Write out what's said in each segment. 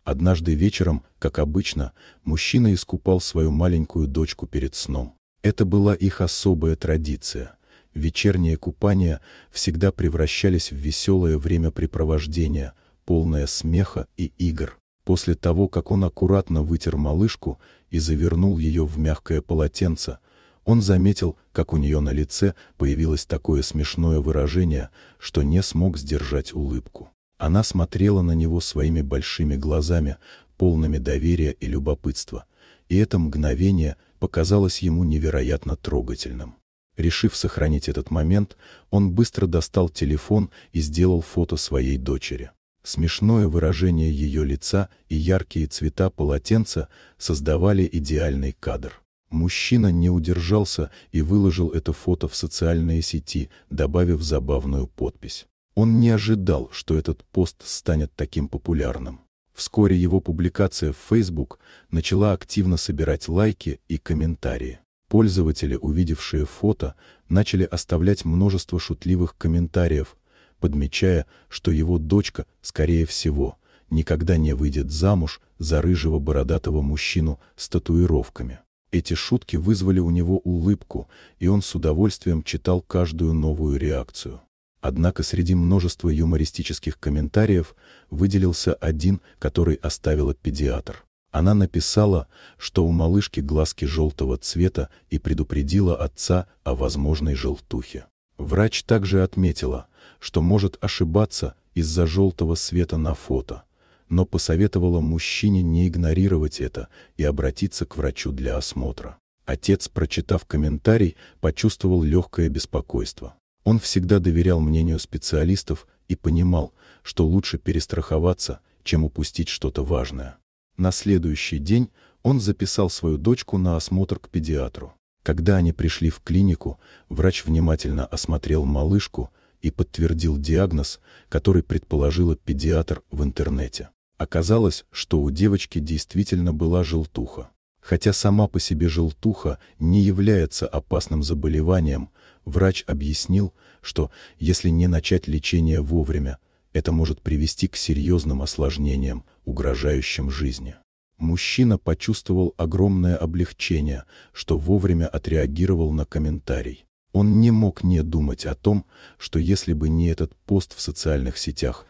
Однажды вечером, как обычно, мужчина искупал свою маленькую дочку перед сном. Это была их особая традиция. Вечерние купания всегда превращались в веселое времяпрепровождение, полное смеха и игр. После того, как он аккуратно вытер малышку и завернул ее в мягкое полотенце, он заметил, как у нее на лице появилось такое смешное выражение, что не смог сдержать улыбку. Она смотрела на него своими большими глазами, полными доверия и любопытства, и это мгновение показалось ему невероятно трогательным. Решив сохранить этот момент, он быстро достал телефон и сделал фото своей дочери. Смешное выражение ее лица и яркие цвета полотенца создавали идеальный кадр. Мужчина не удержался и выложил это фото в социальные сети, добавив забавную подпись. Он не ожидал, что этот пост станет таким популярным. Вскоре его публикация в Facebook начала активно собирать лайки и комментарии. Пользователи, увидевшие фото, начали оставлять множество шутливых комментариев, подмечая, что его дочка, скорее всего, никогда не выйдет замуж за рыжего бородатого мужчину с татуировками. Эти шутки вызвали у него улыбку, и он с удовольствием читал каждую новую реакцию. Однако среди множества юмористических комментариев выделился один, который оставила педиатр. Она написала, что у малышки глазки желтого цвета, и предупредила отца о возможной желтухе. Врач также отметила, что может ошибаться из-за желтого света на фото, но посоветовала мужчине не игнорировать это и обратиться к врачу для осмотра. Отец, прочитав комментарий, почувствовал легкое беспокойство. Он всегда доверял мнению специалистов и понимал, что лучше перестраховаться, чем упустить что-то важное. На следующий день он записал свою дочку на осмотр к педиатру. Когда они пришли в клинику, врач внимательно осмотрел малышку и подтвердил диагноз, который предположила педиатр в интернете. Оказалось, что у девочки действительно была желтуха. Хотя сама по себе желтуха не является опасным заболеванием, врач объяснил, что если не начать лечение вовремя, это может привести к серьезным осложнениям, угрожающим жизни. Мужчина почувствовал огромное облегчение, что вовремя отреагировал на комментарий. Он не мог не думать о том, что если бы не этот пост в социальных сетях,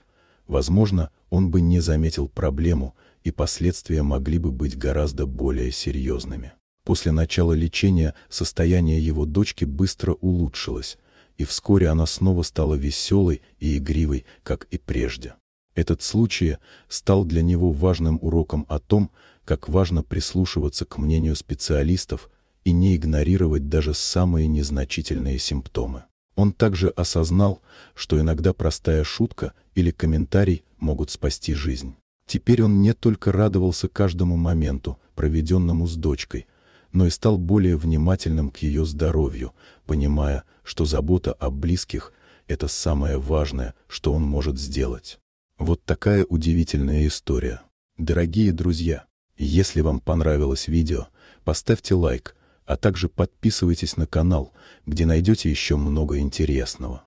возможно, он бы не заметил проблему, и последствия могли бы быть гораздо более серьезными. После начала лечения состояние его дочки быстро улучшилось, и вскоре она снова стала веселой и игривой, как и прежде. Этот случай стал для него важным уроком о том, как важно прислушиваться к мнению специалистов и не игнорировать даже самые незначительные симптомы. Он также осознал, что иногда простая шутка или комментарий могут спасти жизнь. Теперь он не только радовался каждому моменту, проведенному с дочкой, но и стал более внимательным к ее здоровью, понимая, что забота о близких – это самое важное, что он может сделать. Вот такая удивительная история. Дорогие друзья, если вам понравилось видео, поставьте лайк, а также подписывайтесь на канал, где найдете еще много интересного.